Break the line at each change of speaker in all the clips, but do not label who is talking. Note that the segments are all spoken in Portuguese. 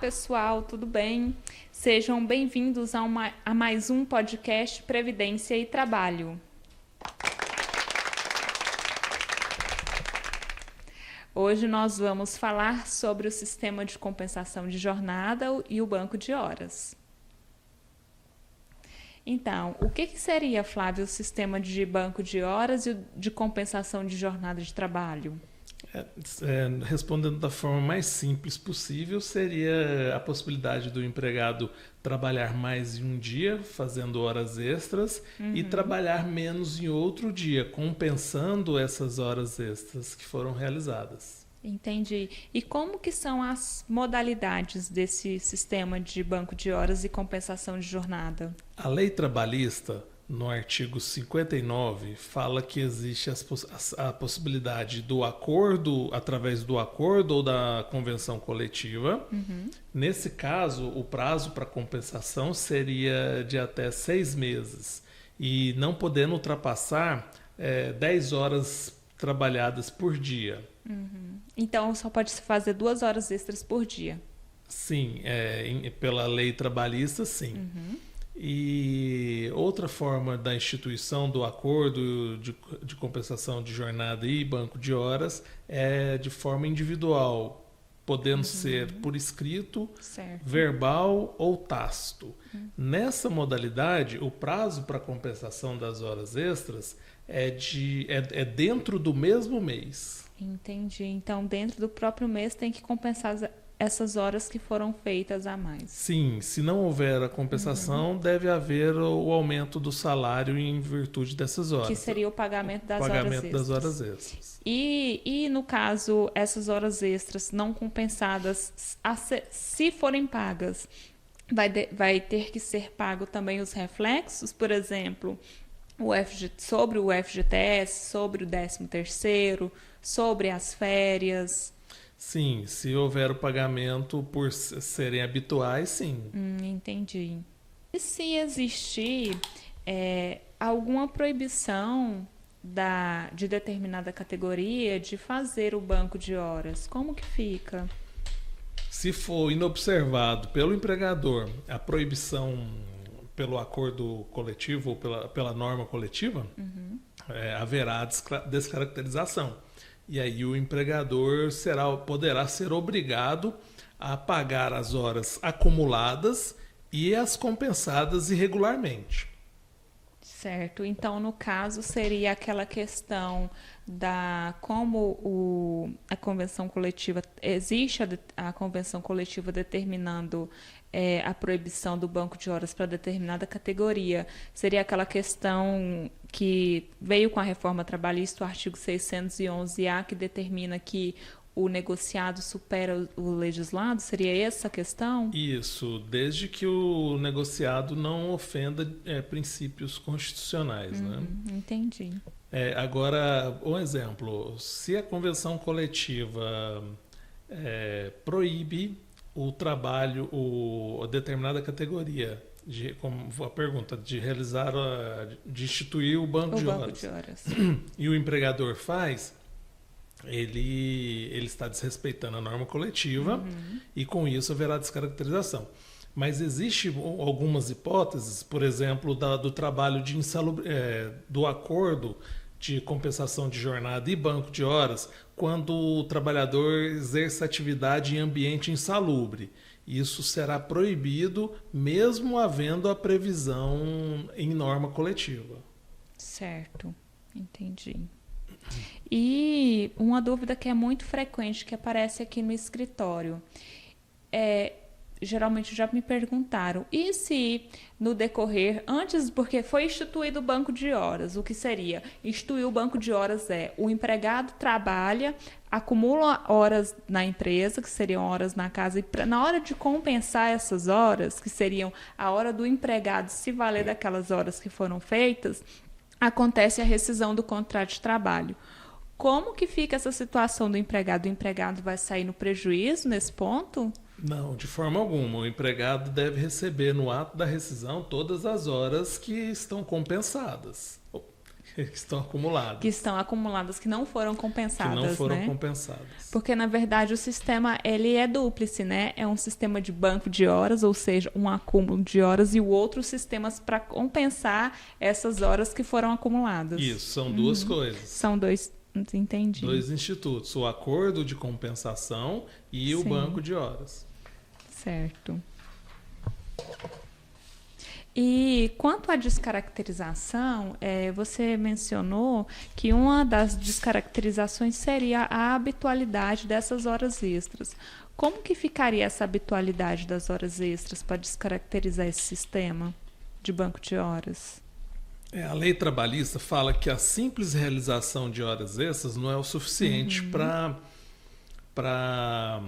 pessoal, tudo bem? Sejam bem-vindos a mais um podcast Previdência e Trabalho. Hoje nós vamos falar sobre o sistema de compensação de jornada e o banco de horas. Então, o que seria, Flávio, o sistema de banco de horas e de compensação de jornada de trabalho?
Respondendo da forma mais simples possível, seria a possibilidade do empregado trabalhar mais em um dia, fazendo horas extras, e trabalhar menos em outro dia, compensando essas horas extras que foram realizadas.
Entendi. E como que são as modalidades desse sistema de banco de horas e compensação de jornada?
A lei trabalhista, no artigo 59, fala que existe a possibilidade do acordo, através do acordo ou da convenção coletiva. Nesse caso, o prazo para compensação seria de até 6 meses e não podendo ultrapassar 10 horas trabalhadas por dia.
Então, só pode se fazer 2 horas extras por dia?
Sim, pela lei trabalhista, sim. E outra forma da instituição do acordo de compensação de jornada e banco de horas é de forma individual, podendo ser por escrito, verbal ou tácito. Nessa modalidade, o prazo para compensação das horas extras é dentro do mesmo mês.
Entendi. Então, dentro do próprio mês tem que compensar essas horas que foram feitas a mais.
Sim, se não houver a compensação, deve haver o aumento do salário em virtude dessas horas.
Que seria o pagamento das
horas extras.
E no caso, essas horas extras não compensadas, se forem pagas, vai ter que ser pago também os reflexos, por exemplo, sobre o FGTS, sobre o 13º, sobre as férias.
Sim, se houver o pagamento por serem habituais, sim.
Entendi. E se existir alguma proibição de determinada categoria de fazer o banco de horas, como que fica?
Se for inobservado pelo empregador a proibição pelo acordo coletivo ou pela norma coletiva, haverá descaracterização. E aí o empregador poderá ser obrigado a pagar as horas acumuladas e as compensadas irregularmente.
Certo. Então, no caso, seria aquela questão a convenção coletiva, existe a convenção coletiva determinando a proibição do banco de horas para determinada categoria. Seria aquela questão que veio com a reforma trabalhista, o artigo 611-A, que determina que o negociado supera o legislado? Seria essa a questão?
Isso, desde que o negociado não ofenda princípios constitucionais. Né?
Entendi.
Agora, um exemplo, se a convenção coletiva proíbe o trabalho, a determinada categoria, como a pergunta, de instituir o banco de horas. E o empregador faz, ele está desrespeitando a norma coletiva e com isso haverá descaracterização. Mas existem algumas hipóteses, por exemplo, do trabalho do acordo de compensação de jornada e banco de horas, quando o trabalhador exerce atividade em ambiente insalubre. Isso será proibido, mesmo havendo a previsão em norma coletiva.
Certo, entendi. E uma dúvida que é muito frequente, que aparece aqui no escritório, geralmente já me perguntaram, e se no decorrer, porque foi instituído o banco de horas, o que seria? Instituir o banco de horas o empregado trabalha, acumula horas na empresa, que seriam horas na casa, e na hora de compensar essas horas, que seriam a hora do empregado se valer daquelas horas que foram feitas, acontece a rescisão do contrato de trabalho. Como que fica essa situação do empregado? O empregado vai sair no prejuízo nesse ponto?
Não, de forma alguma. O empregado deve receber no ato da rescisão todas as horas que estão compensadas. Que estão acumuladas,
que não foram compensadas,
Que não foram compensadas.
Porque, na verdade, o sistema, ele é dúplice, né? É um sistema de banco de horas, ou seja, um acúmulo de horas, e o outro sistemas para compensar essas horas que foram acumuladas.
Isso, são duas coisas.
São dois, entendi.
Dois institutos, o acordo de compensação e o banco de horas.
Certo. E quanto à descaracterização, você mencionou que uma das descaracterizações seria a habitualidade dessas horas extras. Como que ficaria essa habitualidade das horas extras para descaracterizar esse sistema de banco de horas?
A lei trabalhista fala que a simples realização de horas extras não é o suficiente para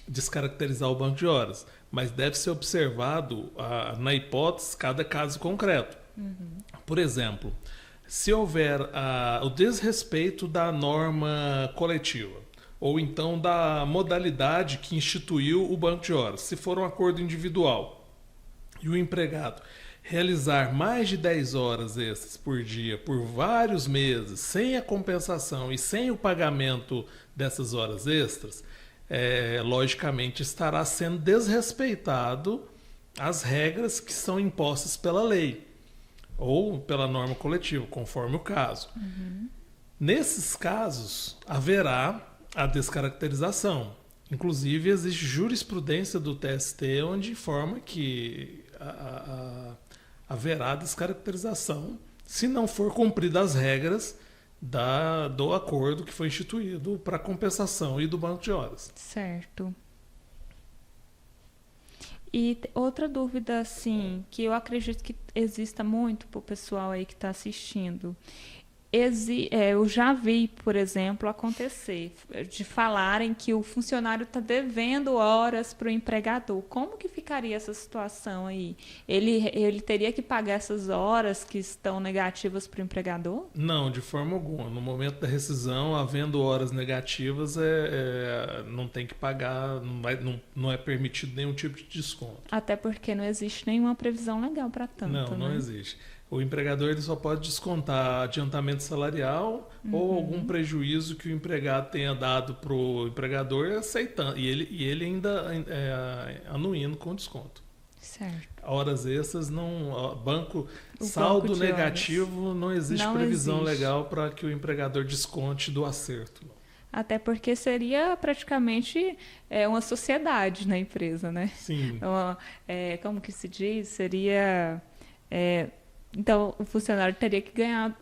descaracterizar o banco de horas, mas deve ser observado, na hipótese, cada caso concreto. Por exemplo, se houver o desrespeito da norma coletiva, ou então da modalidade que instituiu o banco de horas, se for um acordo individual e o empregado realizar mais de 10 horas extras por dia por vários meses, sem a compensação e sem o pagamento dessas horas extras, logicamente estará sendo desrespeitado as regras que são impostas pela lei ou pela norma coletiva, conforme o caso. Nesses casos, haverá a descaracterização. Inclusive, existe jurisprudência do TST onde informa que haverá descaracterização se não for cumpridas as regras do acordo que foi instituído para compensação e do banco de horas.
Certo. E outra dúvida, assim, que eu acredito que exista muito para o pessoal aí que está assistindo. Eu já vi, por exemplo, acontecer de falarem que o funcionário está devendo horas para o empregador. Como que ficaria essa situação aí? Ele teria que pagar essas horas que estão negativas para o empregador?
Não, de forma alguma. No momento da rescisão, havendo horas negativas, não tem que pagar, não é permitido nenhum tipo de desconto.
Até porque não existe nenhuma previsão legal para tanto,
Não existe. O empregador ele só pode descontar adiantamento salarial ou algum prejuízo que o empregado tenha dado para o empregador aceitando, e ele ainda anuindo com desconto.
Certo.
Horas extras, saldo negativo, não existe previsão legal para que o empregador desconte do acerto.
Até porque seria praticamente uma sociedade na empresa, né?
Sim.
Como que se diz? Seria... Então, o funcionário teria que ganhar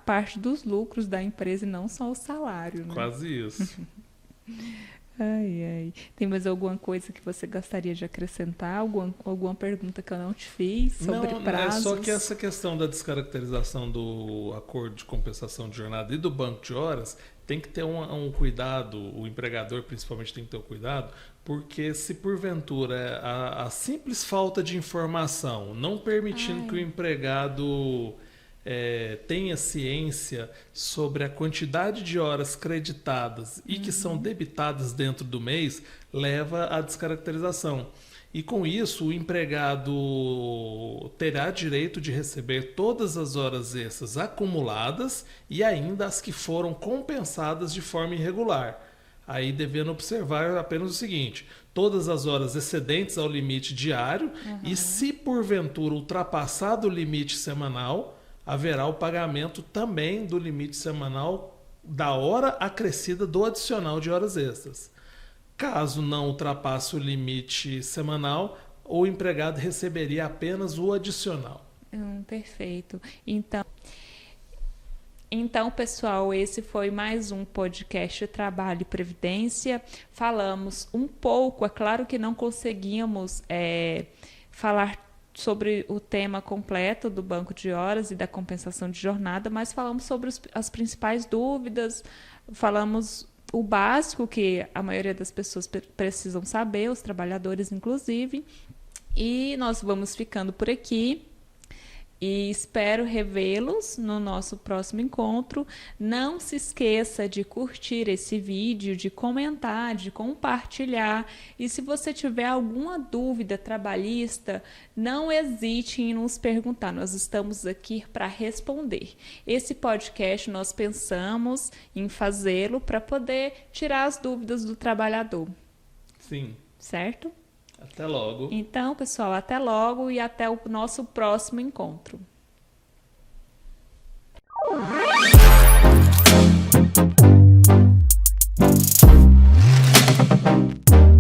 parte dos lucros da empresa e não só o salário, né?
Quase isso.
Ai. Tem mais alguma coisa que você gostaria de acrescentar? Alguma pergunta que eu não te fiz sobre prazos?
Só que essa questão da descaracterização do acordo de compensação de jornada e do banco de horas tem que ter um cuidado, o empregador principalmente tem que ter um cuidado, porque se porventura a simples falta de informação não permitindo que o empregado tenha ciência sobre a quantidade de horas creditadas e que são debitadas dentro do mês, leva à descaracterização. E com isso, o empregado terá direito de receber todas as horas extras acumuladas e ainda as que foram compensadas de forma irregular. Aí devendo observar apenas o seguinte: todas as horas excedentes ao limite diário e se porventura ultrapassado o limite semanal, haverá o pagamento também do limite semanal da hora acrescida do adicional de horas extras. Caso não ultrapasse o limite semanal, o empregado receberia apenas o adicional.
Perfeito. Então, pessoal, esse foi mais um podcast Trabalho e Previdência. Falamos um pouco, é claro que não conseguimos falar sobre o tema completo do banco de horas e da compensação de jornada, mas falamos sobre as principais dúvidas, falamos o básico que a maioria das pessoas precisam saber, os trabalhadores inclusive, e nós vamos ficando por aqui. E espero revê-los no nosso próximo encontro. Não se esqueça de curtir esse vídeo, de comentar, de compartilhar. E se você tiver alguma dúvida trabalhista, não hesite em nos perguntar. Nós estamos aqui para responder. Esse podcast nós pensamos em fazê-lo para poder tirar as dúvidas do trabalhador.
Sim.
Certo?
Até logo.
Então, pessoal, até logo e até o nosso próximo encontro.